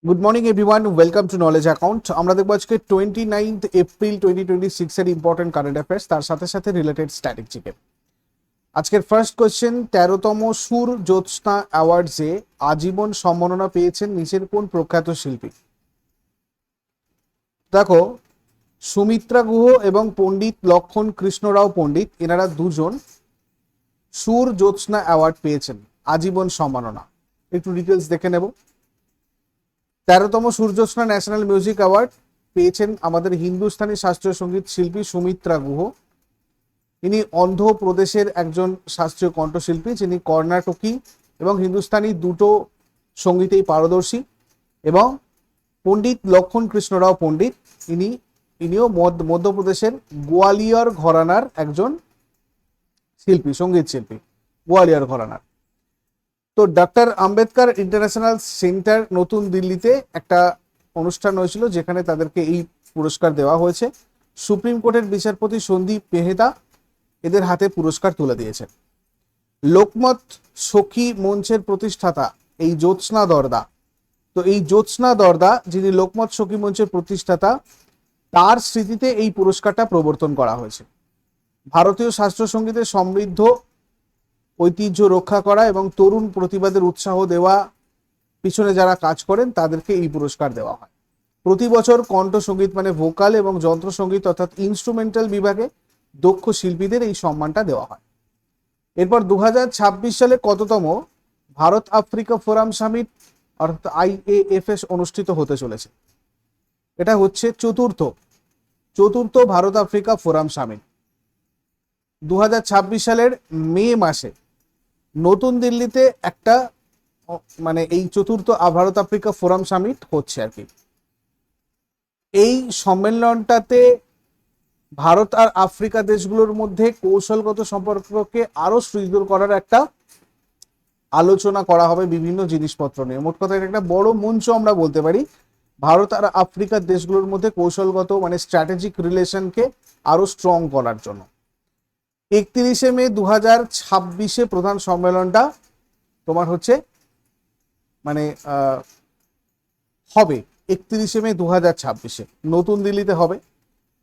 Good morning everyone, welcome to knowledge account. আমরা দেখবো আজকে 29 এপ্রিল 2026 এর ইম্পর্টেন্ট কারেন্ট অ্যাফেয়ার্স, তার সাথে সাথে রিলেটেড স্ট্র্যাটেজিকে। আজকের ফার্স্ট কোয়েশ্চেন, 13তম সুর জ্যোৎস্না অ্যাওয়ার্ডসে আজীবন সম্মাননা পেয়েছেন নিচের কোন প্রখ্যাত শিল্পী? দেখো, সুমিত্রা গুহ এবং পণ্ডিত লক্ষণ কৃষ্ণরাও পণ্ডিত, এনারা দুজন সুর জ্যোৎস্না অ্যাওয়ার্ড পেয়েছেন, আজীবন সম্মাননা। একটু ডিটেলস দেখে নেব। 13তম সূর্যজ্যোৎস্না ন্যাশনাল মিউজিক অ্যাওয়ার্ড পেয়েছেন আমাদের হিন্দুস্তানি শাস্ত্রীয় সঙ্গীত শিল্পী সুমিত্রা গুহ। ইনি অন্ধ্রপ্রদেশের একজন শাস্ত্রীয় কণ্ঠশিল্পী, যিনি কর্ণাটকী এবং হিন্দুস্তানি দুটো সঙ্গীতেই পারদর্শী। এবং পণ্ডিত লক্ষণ কৃষ্ণরাও পণ্ডিত, ইনিও মধ্যপ্রদেশের গোয়ালিয়র ঘরানার একজন শিল্পী, সঙ্গীত শিল্পী, গোয়ালিয়র ঘরানার। তো ডক্টর আম্বেদকর ইন্টারন্যাশনাল সেন্টার নতুন দিল্লিতে একটা অনুষ্ঠান হয়েছিল, যেখানে তাদেরকে এই পুরস্কার দেওয়া হয়েছে। সুপ্রিম কোর্টের বিচারপতি সন্দীপ মেহতা এদের হাতে পুরস্কার তুলে দিয়েছেন। লোকমত সখী মঞ্চের প্রতিষ্ঠাতা এই জ্যোৎস্না দরদা, তো এই জ্যোৎস্না দরদা যিনি লোকমত সখী মঞ্চের প্রতিষ্ঠাতা, তার স্মৃতিতে এই পুরস্কারটা প্রবর্তন করা হয়েছে। ভারতীয় শাস্ত্রীয় সঙ্গীতের সমৃদ্ধ ঐতিহ্য রক্ষা করা এবং তরুণ প্রতিবাদের উৎসাহ দেওয়া পিছনে যারা কাজ করেন তাদেরকে এই পুরস্কার দেওয়া হয়। প্রতি বছর কণ্ঠ সঙ্গীত মানে ভোকাল এবং যন্ত্র সঙ্গীত অর্থাৎ ইনস্ট্রুমেন্টাল বিভাগে দক্ষ শিল্পীদের এই সম্মানটা দেওয়া হয়। এরপর 2026 সালে কততম ভারত আফ্রিকা ফোরাম সামিট অর্থাৎ IAFS অনুষ্ঠিত হতে চলেছে? এটা হচ্ছে চতুর্থ ভারত আফ্রিকা ফোরাম সামিট। 2026 সালের মে মাসে নতুন দিল্লিতে একটা মানে এই চতুর্থ ভারত আফ্রিকা ফোরাম সামিট হচ্ছে আর কি। এই সম্মেলনটাতে ভারত আর আফ্রিকা দেশগুলোর মধ্যে কৌশলগত সম্পর্ককে আরো সুদৃঢ় করার একটা আলোচনা করা হবে বিভিন্ন জিনিসপত্র নিয়ে। মোট কথা একটা বড় মঞ্চ আমরা বলতে পারি ভারত আর আফ্রিকার দেশগুলোর মধ্যে কৌশলগত মানে স্ট্র্যাটেজিক রিলেশনকে আরো স্ট্রং করার জন্য। 31 মে 2026 প্রধান সম্মেলনটা তোমার হচ্ছে মানে হবে 31 মে 2026 নতুন দিল্লিতে হবে।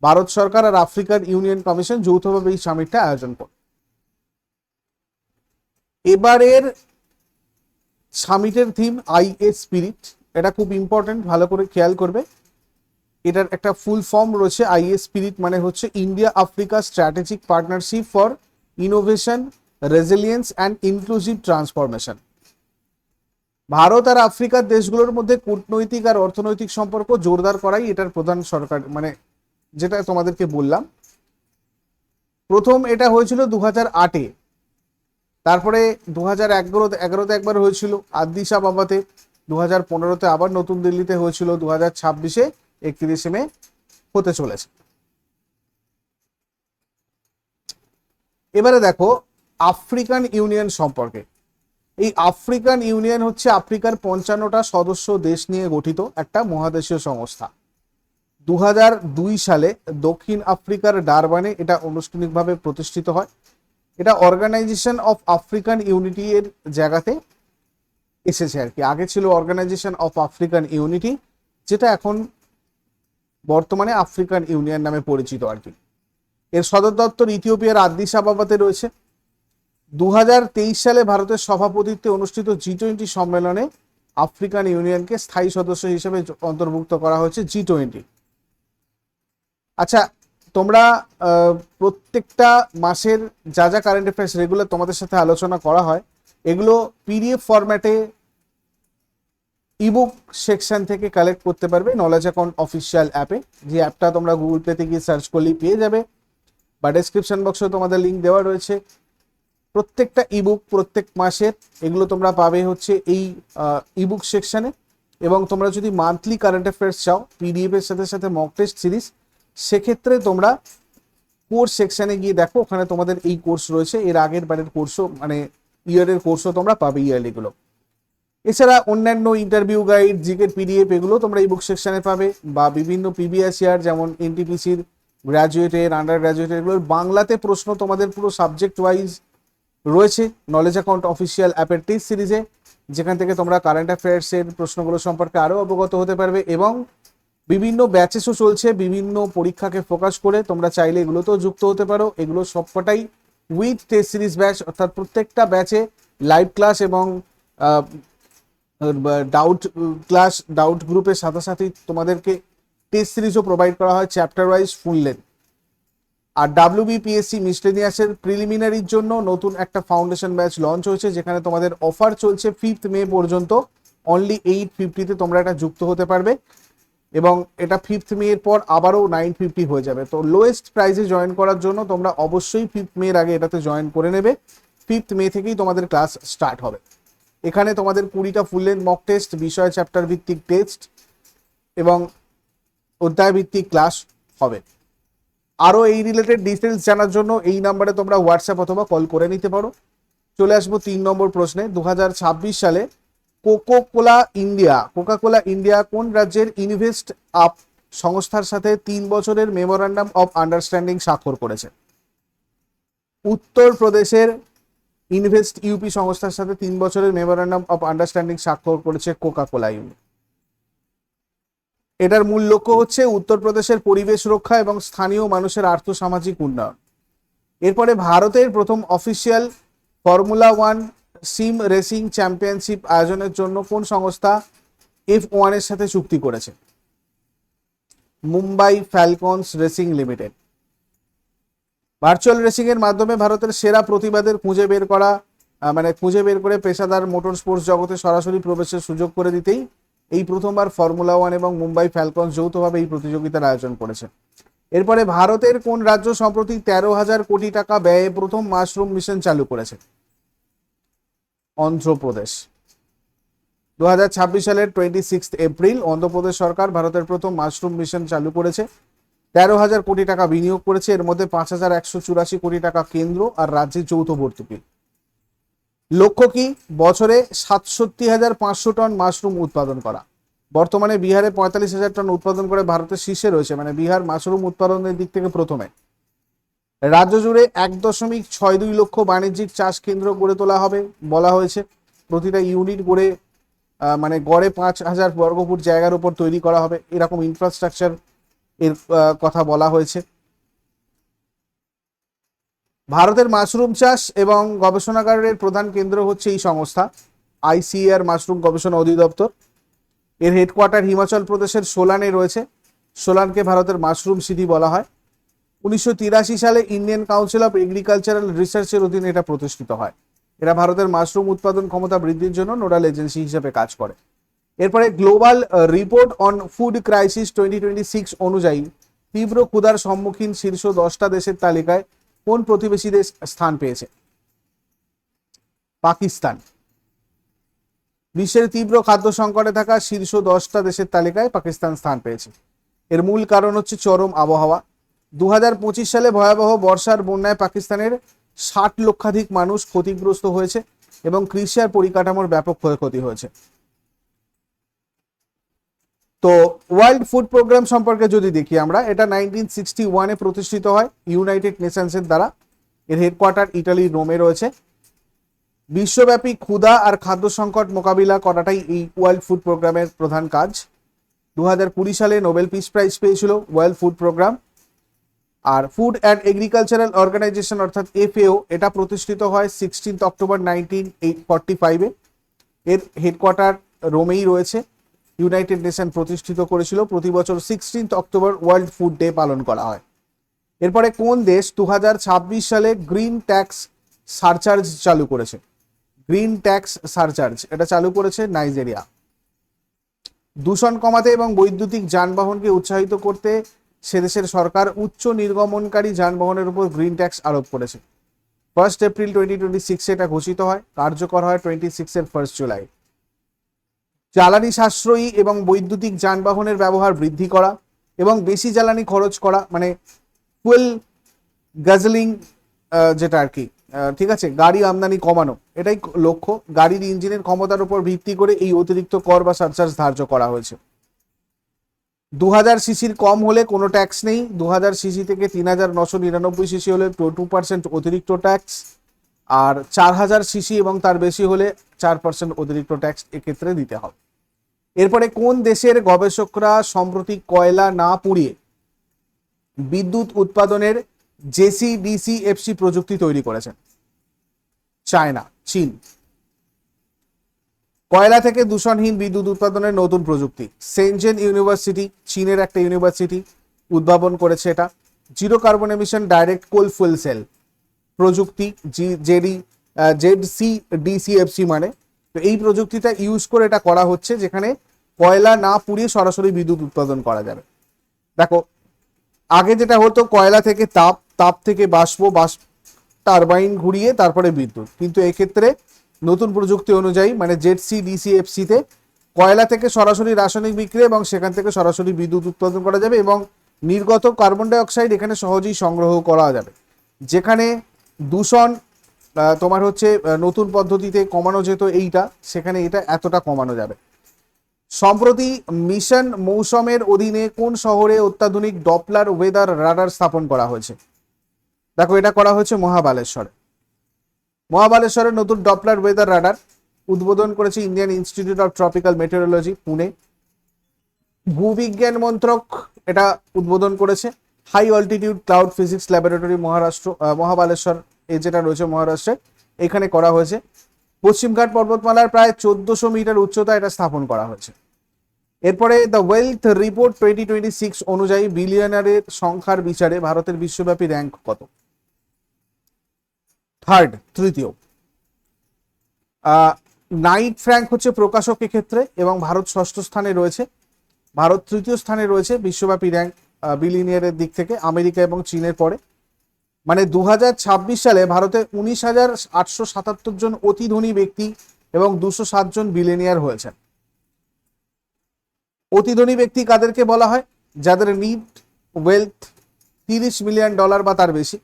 ভারত সরকার আর আফ্রিকান ইউনিয়ন কমিশন যৌথভাবে এই সামিটটা আয়োজন করে। এবারের সামিটের থিম আইএ স্পিরিট, এটা খুব ইম্পর্টেন্ট, ভালো করে খেয়াল করবে। এটার একটা ফুল ফর্ম রয়েছে। আইএ স্পিরিট মানে হচ্ছে India Africa strategic partnership for innovation, resilience and inclusive transformation. Bharat আর আফ্রিকার দেশগুলোর মধ্যে কূটনৈতিক আর অর্থনৈতিক সম্পর্ক জোরদার করাই এটার প্রধান সরকার মানে যেটা তোমাদেরকে বললাম। প্রথম এটা হয়েছিল 2008-এ, তারপরে 2011-তে একবার হয়েছিল আদিস আবাবাতে, 2015-তে আবার নতুন দিল্লিতে হয়েছিল, 2026-এ 31 মে হতে চলেছে। এবারে দেখো আফ্রিকান ইউনিয়ন সম্পর্কে। এই আফ্রিকান ইউনিয়ন হচ্ছে আফ্রিকার 55টা সদস্য দেশ নিয়ে গঠিত একটা মহাদেশীয় সংস্থা। 2002 সালে দক্ষিণ আফ্রিকার ডারবানে এটা আনুষ্ঠানিকভাবে প্রতিষ্ঠিত হয়। এটা অর্গানাইজেশন অফ আফ্রিকান ইউনিটি এর জায়গাতে এসেছে আর কি। আগে ছিল অর্গানাইজেশন অফ আফ্রিকান ইউনিটি, যেটা এখন বর্তমানে আফ্রিকান ইউনিয়ন নামে পরিচিত আর কি। এর সদর দপ্তর ইথিওপিয়ার আদিস আবাবাতে রয়েছে। 2023 সালে ভারতের সভাপতিত্বে অনুষ্ঠিত G20 সম্মেলনে আফ্রিকান ইউনিয়নকে স্থায়ী সদস্য হিসেবে অন্তর্ভুক্ত করা হয়েছে G20। আচ্ছা, তোমরা প্রত্যেকটা মাসের যা যা কারেন্ট অ্যাফেয়ার্স রেগুলার তোমাদের সাথে আলোচনা করা হয়, এগুলো PDF ফরম্যাটে ইবুক সেকশন থেকে কালেক্ট করতে পারবে নলেজ অ্যাকাউন্ট অফিসিয়াল অ্যাপে। যে অ্যাপটা তোমরা গুগল প্লেতে গিয়ে সার্চ করলেই পেয়ে যাবে, বা ডেসক্রিপশন বক্সে তোমাদের লিঙ্ক দেওয়া রয়েছে। প্রত্যেকটা ইবুক প্রত্যেক মাসের এগুলো তোমরা পাবে হচ্ছে এই ইবুক সেকশনে। এবং তোমরা যদি মান্থলি কারেন্ট অ্যাফেয়ার্স চাও PDF এর সাথে সাথে মক টেস্ট সিরিজ, সেক্ষেত্রে তোমরা কোর্স সেকশনে গিয়ে দেখো, ওখানে তোমাদের এই কোর্স রয়েছে। এর আগের বারের কোর্সও মানে ইয়ারের কোর্সও তোমরা পাবে, ইয়ারলিগুলো। এছাড়া অন্যান্য ইন্টারভিউ গাইড, জিকের PDF এগুলো তোমরা এই বুক সেকশনে পাবে, বা বিভিন্ন প্রিভিয়াস ইয়ার যেমন NTPCর গ্র্যাজুয়েটের, আন্ডার গ্র্যাজুয়েটের, এগুলোর বাংলাতে প্রশ্ন তোমাদের পুরো সাবজেক্ট ওয়াইজ রয়েছে নলেজ অ্যাকাউন্ট অফিসিয়াল অ্যাপের টেস্ট সিরিজে। যেখান থেকে তোমরা কারেন্ট অ্যাফেয়ার্সের প্রশ্নগুলো সম্পর্কে আরও অবগত হতে পারবে, এবং বিভিন্ন ব্যাচেসও চলছে বিভিন্ন পরীক্ষাকে ফোকাস করে, তোমরা চাইলে এগুলোতেও যুক্ত হতে পারো। এগুলো সবকটাই উইথ টেস্ট সিরিজ ব্যাচ, অর্থাৎ প্রত্যেকটা ব্যাচে লাইভ ক্লাস এবং ডাউট গ্রুপের সাথে সাথে তোমাদেরকে টেস্ট সিরিজও প্রোভাইড করা হয় চ্যাপ্টার ওয়াইজ ফুল লেন্থ। আর WBPSC মিসলেনিয়াসের প্রিলিমিনারির জন্য নতুন একটা ফাউন্ডেশন ব্যাচ লঞ্চ হয়েছে, যেখানে তোমাদের অফার চলছে 5th মে পর্যন্ত। অনলি 850-তে তোমরা এটা যুক্ত হতে পারবে, এবং এটা 5th মে এর পর আবারও 950 হয়ে যাবে। তো লোয়েস্ট প্রাইসে জয়েন করার জন্য তোমরা অবশ্যই 5th মে এর আগে এটাতে জয়েন করে নেবে। 5th মে থেকেই তোমাদের ক্লাস স্টার্ট হবে। এখানে তোমাদের 20টা ফুল লেন্থ মক টেস্ট, বিষয় চ্যাপ্টার ভিত্তিক টেস্ট এবং অধ্যায় ভিত্তিক ক্লাস হবে। আরও এই রিলেটেড ডিটেলস জানার জন্য এই নাম্বারে তোমরা হোয়াটসঅ্যাপ অথবা কল করে নিতে পারো। চলে আসবো 3 নম্বর প্রশ্নে। 2026 সালে কোকা কোলা ইন্ডিয়া কোন রাজ্যের ইনভেস্ট আপ সংস্থার সাথে 3 বছরের মেমোরান্ডাম অফ আন্ডারস্ট্যান্ডিং স্বাক্ষর করেছে? উত্তরপ্রদেশের ইনভেস্ট ইউপি সংস্থার সাথে 3 বছরের মেমোরান্ডাম অফ আন্ডারস্ট্যান্ডিং স্বাক্ষর করেছে কোকা কোলা ইন্ডিয়া। এটার মূল লক্ষ্য হচ্ছে উত্তরপ্রদেশের পরিবেশ রক্ষা এবং স্থানীয় মানুষের আর্থসামাজিক উন্নয়ন। এরপরে ভারতের প্রথম অফিসিয়াল ফর্মুলা 1 সিম রেসিং চ্যাম্পিয়নশিপ আয়োজনের জন্য কোন সংস্থা F1 এর সাথে চুক্তি করেছে? Mumbai Falcons racing limited. Virtual racing এর মাধ্যমে ভারতের সেরা প্রতিভাদের খুঁজে বের করে পেশাদার মোটর স্পোর্টস জগতে সরাসরি প্রবেশের সুযোগ করে দিতেই এই প্রথমবার ফর্মুলা 1 এবং মুম্বাই ফ্যালকনস যৌথভাবে এই প্রতিযোগিতার আয়োজন করেছে। এরপরে ভারতের কোন রাজ্য সম্প্রতি 13,000 কোটি টাকা ব্যয়ে প্রথম মাশরুম মিশন চালু করেছে? অন্ধ্রপ্রদেশ। 2026 সালের 26 এপ্রিল অন্ধ্রপ্রদেশ সরকার ভারতের প্রথম মাশরুম মিশন চালু করেছে। 13,000 কোটি টাকা বিনিয়োগ করেছে। এর মধ্যে 5,184 কোটি টাকা কেন্দ্র আর রাজ্যের যৌথ ভর্তুকি। লক্ষ্য কি? বছরে 67,500 টন মাশরুম উৎপাদন করা। বর্তমানে বিহারে 45,000 টন উৎপাদন করে ভারতের শীর্ষে রয়েছে, মানে বিহার মাশরুম উৎপাদনের দিক থেকে প্রথমে। রাজ্য জুড়ে 1.62 লক্ষ বাণিজ্যিক চাষ কেন্দ্র গড়ে তোলা হবে বলা হয়েছে। প্রতিটা ইউনিট গড়ে 5,000 বর্গফুট জায়গার উপর তৈরি করা হবে, এরকম ইনফ্রাস্ট্রাকচার এর কথা বলা হয়েছে। ভারতের মাশরুম চাষ এবং গবেষণাগারের প্রধান কেন্দ্র হচ্ছে এই সংস্থা ICAR মাশরুম গবেষণা অধিদপ্তর। এর হেডকোয়ার্টার হিমাচল প্রদেশের সোলানে রয়েছে। সোলানকে ভারতের মাশরুম সিটি বলা হয়। 1983 সালে ইন্ডিয়ান কাউন্সিল অফ এগ্রিকালচারাল রিসার্চের অধীনে এটা প্রতিষ্ঠিত হয়। এরা ভারতের মাশরুম উৎপাদন ক্ষমতা বৃদ্ধির জন্য নোডাল এজেন্সি হিসেবে কাজ করে। এরপরে global report on food crisis 2026 অনুযায়ী তীব্র ক্ষুধার সম্মুখীন শীর্ষ 10টা দেশের তালিকায় কোন প্রতিবেশী দেশ স্থান পেয়েছে? পাকিস্তান। বিশ্বের তীব্র খাদ্য সংকটে থাকা শীর্ষ 10টা দেশের তালিকায় পাকিস্তান স্থান পেয়েছে। এর মূল কারণ হচ্ছে চরম আবহাওয়া। 2025 সালে ভয়াবহ বর্ষার বন্যায় পাকিস্তানের 60 লক্ষাধিক মানুষ ক্ষতিগ্রস্ত হয়েছে এবং কৃষি আর পরিকাঠামোর ব্যাপক ক্ষয়ক্ষতি হয়েছে। তো ওয়ার্ল্ড ফুড প্রোগ্রাম সম্পর্কে যদি দেখি আমরা, এটা 1961-এ প্রতিষ্ঠিত হয় ইউনাইটেড নেশনসের দ্বারা। এর হেডকোয়ার্টার ইটালির রোমে রয়েছে। বিশ্বব্যাপী ক্ষুধা আর খাদ্য সংকট মোকাবিলা করাটাই এই ওয়ার্ল্ড ফুড প্রোগ্রামের প্রধান কাজ। 2020 সালে নোবেল পিস প্রাইজ পেয়েছিল ওয়ার্ল্ড ফুড প্রোগ্রাম। আর ফুড অ্যান্ড এগ্রিকালচারাল অর্গানাইজেশন অর্থাৎ FAO এটা প্রতিষ্ঠিত হয় 16 অক্টোবর 1945-এ। এর হেডকোয়ার্টার রোমেই রয়েছে। ইউনাইটেড নেশন প্রতিষ্ঠিত করেছিল। প্রতি বছর 16 অক্টোবর ওয়ার্ল্ড ফুড ডে পালন করা হয়। এরপরে কোন দেশ 2026 সালে গ্রিন ট্যাক্স সারচার্জ চালু করেছে? গ্রিন ট্যাক্স সারচার্জ এটা চালু করেছে নাইজেরিয়া। দূষণ কমাতে এবং বৈদ্যুতিক যানবাহনকে উৎসাহিত করতে সে দেশের সরকার উচ্চ নির্গমনকারী যানবাহনের উপর গ্রিন ট্যাক্স আরোপ করেছে। 1 এপ্রিল 2026 এটা ঘোষিত হয়, কার্যকর হয় 26-এর 1 জুলাই। জ্বালানি সাশ্রয়ী এবং বৈদ্যুতিক যানবাহনের ব্যবহার বৃদ্ধি করা এবং বেশি জ্বালানি খরচ করা, মানে ফুয়েল গ্যাসোলিন যেটা আর কি, ঠিক আছে, গাড়ি আমদানি কমানো, এটাই লক্ষ্য। গাড়ির ইঞ্জিনের ক্ষমতার উপর ভিত্তি করে এই অতিরিক্ত কর বা সারচার্জ ধার্য করা হয়েছে। 2000 সিসির কম হলে কোনো ট্যাক্স নেই। 2000 সিসি থেকে 3999 সিসি হলে 2% অতিরিক্ত ট্যাক্স। আর 4000 সিসি এবং তার বেশি হলে 4% অতিরিক্ত ট্যাক্স এক্ষেত্রে দিতে হবে। এরপরে কোন দেশের গবেষকরা সম্প্রতি কয়লা না পুড়িয়ে বিদ্যুৎ উৎপাদনের জেসিডিসিএফসি প্রযুক্তি তৈরি করেছেন? চায়না, চীন। কয়লা থেকে দূষণহীন বিদ্যুৎ উৎপাদনের নতুন প্রযুক্তি সেনজেন ইউনিভার্সিটি, চীনের একটা ইউনিভার্সিটি উদ্ভাবন করেছে এটা। জিরো কার্বন এমিশন ডাইরেক্ট কোল ফুয়েল সেল প্রযুক্তি, জেডসিডিসিএফসি মানে। তো এই প্রযুক্তিটা ইউজ করে এটা করা হচ্ছে, যেখানে কয়লা না পুড়িয়ে সরাসরি বিদ্যুৎ উৎপাদন করা যাবে। দেখো, আগে যেটা হতো কয়লা থেকে তাপ থেকে বাষ্প টারবাইন ঘুরিয়ে তারপরে বিদ্যুৎ, কিন্তু এক্ষেত্রে নতুন প্রযুক্তি অনুযায়ী মানে জেডসিডিসিএফসি তে কয়লা থেকে সরাসরি রাসায়নিক বিক্রিয়া এবং সেখান থেকে সরাসরি বিদ্যুৎ উৎপাদন করা যাবে এবং নির্গত কার্বন ডাই অক্সাইড এখানে সহজেই সংগ্রহ করা যাবে। যেখানে দূষণ তোমার হচ্ছে নতুন পদ্ধতিতে কমানো যেত এইটা, সেখানে এটা এতটা কমানো যাবে। সম্প্রতি মিশন মৌসুমের অধীনে কোন শহরে অত্যাধুনিক ডপলার ওয়েদার রাডার স্থাপন করা হয়েছে? দেখো, এটা করা হয়েছে মহাবালেশ্বরে। মহাবালেশ্বরের নতুন ডপলার ওয়েদার রাডার উদ্বোধন করেছে Indian Institute of Tropical Meteorology, Pune. ভূবিজ্ঞান মন্ত্রক এটা উদ্বোধন করেছে high altitude cloud physics laboratory Mahabaleshwar এই যেটা রয়েছে মহারাষ্ট্রে, এখানে করা হয়েছে। পশ্চিমঘাট পর্বতমালার প্রায় 1400 মিটার উচ্চতা এটা স্থাপন করা হয়েছে। এরপরে দ্য ওয়েলথ রিপোর্ট 2026 অনুযায়ী বিলিয়নারের সংখ্যার বিচারে ভারতের বিশ্বব্যাপী র্যাঙ্ক কত? তৃতীয়। নাইট ফ্র্যাঙ্ক হচ্ছে প্রকাশক ক্ষেত্রে এবং ভারত ষষ্ঠ স্থানে রয়েছে। ভারত তৃতীয় স্থানে রয়েছে বিশ্বব্যাপী র্যাঙ্ক বিলিয়নিয়ারের দিক থেকে, আমেরিকা এবং চীনের পরে। মানে 2026 সালে ভারতে 19,877 জন অতি ধনী ব্যক্তি এবং 207 জন বিলিয়নিয়ার হয়েছেন। অতি ধনী ব্যক্তি কাদেরকে বলা হয়? যাদের নিট ওয়েলথ $30 মিলিয়ন বা তার বেশি।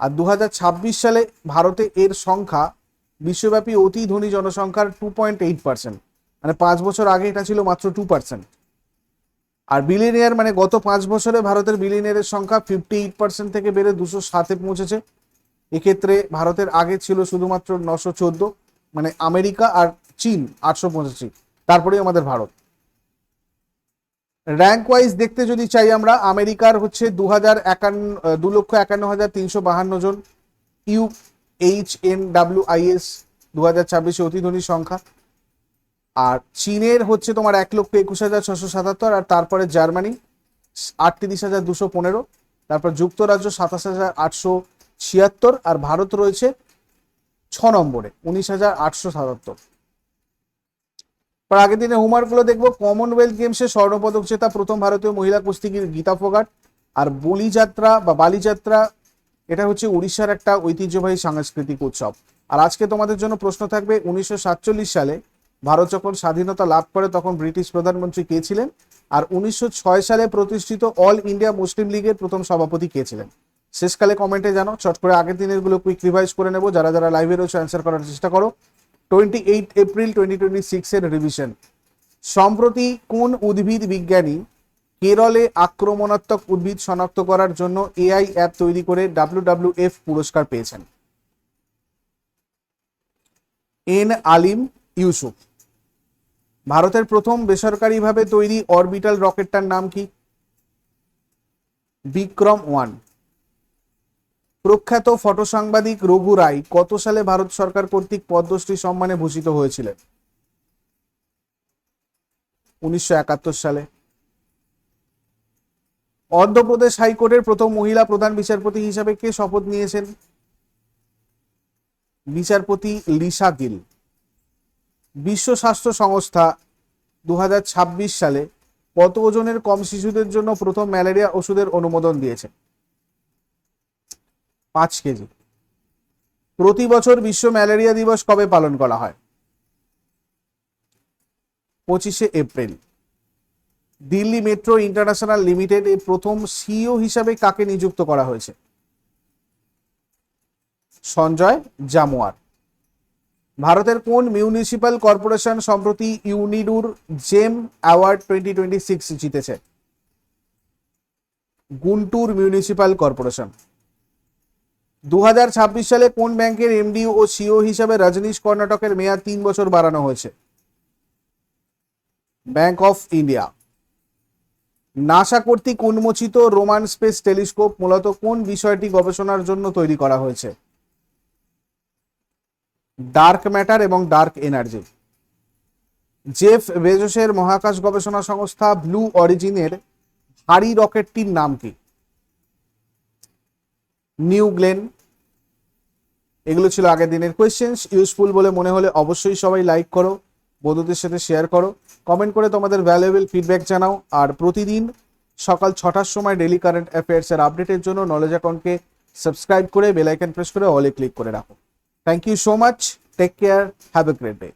আর 2026 সালে ভারতে এর সংখ্যা বিশ্বব্যাপী অতি ধনী জনসংখ্যার 2.8%, মানে 5 বছর আগে এটা ছিল মাত্র 2%। আর বিলিয়নিয়ার মানে গত 5 বছরে ভারতের বিলিয়নিয়ারের সংখ্যা 58% থেকে বেড়ে 207-এ পৌঁছেছে। এক্ষেত্রে ভারতের আগে ছিল শুধুমাত্র 914, মানে আমেরিকা আর চীন 885, তারপরে আমাদের ভারত। র্যাঙ্ক ওয়াইজ দেখতে যদি চাই আমরা, আমেরিকার হচ্ছে 2,51,352 জন UHNWIS 2026 অতি ধনী সংখ্যা। আর চীনের হচ্ছে তোমার 1,21,677, আর তারপরে জার্মানি 38,215, তারপর যুক্তরাজ্য 27,876, আর ভারত রয়েছে 6 নম্বরে 19,877। আগের দিনে হোমওয়ার্কগুলো দেখবো। কমনওয়েলথ গেমসে স্বর্ণপদক জেতা প্রথম ভারতীয় মহিলা কুস্তিগির গীতা ফোগাট। আর বলিযাত্রা বা বালিযাত্রা এটা হচ্ছে উড়িষ্যার একটা ঐতিহ্যবাহী সাংস্কৃতিক উৎসব। আর আজকে তোমাদের জন্য প্রশ্ন থাকবে, 1947 সালে ভারত যখন স্বাধীনতা লাভ করে তখন ব্রিটিশ প্রধানমন্ত্রী কে ছিলেন? আর 1906 সালে প্রতিষ্ঠিত অল ইন্ডিয়া মুসলিম লীগের প্রথম সভাপতি কে ছিলেন? শেষকালে কমেন্টে জানো। চট করে আগের দিনের গুলো কুইক রিভাইজ করে নেবো। যারা যারা লাইভে রয়েছে অ্যান্সার করার চেষ্টা করো। 28 এপ্রিল 2026 এর রিভিশন। সম্প্রতি কোন উদ্ভিদ বিজ্ঞানী কেরলে আক্রমণাত্মক উদ্ভিদ শনাক্ত করার জন্য এআই অ্যাপ তৈরি করে WWF পুরস্কার পেয়েছেন? এন আলিম ইউসুফ। ভারতের প্রথম বেসরকারিভাবে তৈরি অরবিটাল রকেটটার নাম কি? বিক্রম-1। প্রখ্যাত ফটো সাংবাদিক রঘু রায় কত সালে ভারত সরকার কর্তৃক পদ্মশ্রী সম্মানে ভূষিত হয়েছিলেন? 1971 সালে। অন্ধ্রপ্রদেশ হাইকোর্টের প্রথম মহিলা প্রধান বিচারপতি হিসাবে কে শপথ নিয়েছেন? বিচারপতি লিসা গিল। বিশ্ব স্বাস্থ্য সংস্থা 2026 সালে কত ওজনের কম শিশুদের জন্য প্রথম ম্যালেরিয়া ওষুধের অনুমোদন দিয়েছে? 5 কেজি। প্রতি বছর বিশ্ব ম্যালেরিয়া দিবস কবে পালন করা হয়? 25 April. Delhi metro international limited এর প্রথম সিইও হিসাবে কাকে নিযুক্ত করা হয়েছে? সঞ্জয় জামোয়ার। ভারতের কোন মিউনিসিপ্যাল কর্পোরেশন সম্প্রতি ইউনিডুর জেম অ্যাওয়ার্ড 2026 জিতেছে? Guntur municipal corporation. 2026 সালে কোন ব্যাংকের এমডি ও সিও হিসাবে রজনীশ কর্ণাটকের মেয়াদ 3 বছর বাড়ানো হয়েছে? Bank of India. নাসা কর্তৃক উন্মোচিত রোমান স্পেস টেলিস্কোপ মূলত কোন বিষয়টি গবেষণার জন্য তৈরি করা হয়েছে? ডার্ক ম্যাটার এবং ডার্ক এনার্জি। জেফ বেজোসের মহাকাশ গবেষণা সংস্থা ব্লু অরিজিনের ভারী রকেটটির নাম কি? New Glenn. এগুলো ছিল আগের দিনের কোয়েশ্চেন্স। ইউজফুল বলে মনে হলে অবশ্যই সবাই লাইক করো, বন্ধুদের সাথে শেয়ার করো, কমেন্ট করে তোমাদের ভ্যালুয়েবল ফিডব্যাক জানাও। আর প্রতিদিন সকাল 6টার সময় ডেলি কারেন্ট অ্যাফেয়ার্সের আপডেটের জন্য নলেজ অ্যাকাউন্টকে সাবস্ক্রাইব করে বেল আইকন প্রেস করে অলে ক্লিক করে রাখো। Thank you so much, take care, have a great day.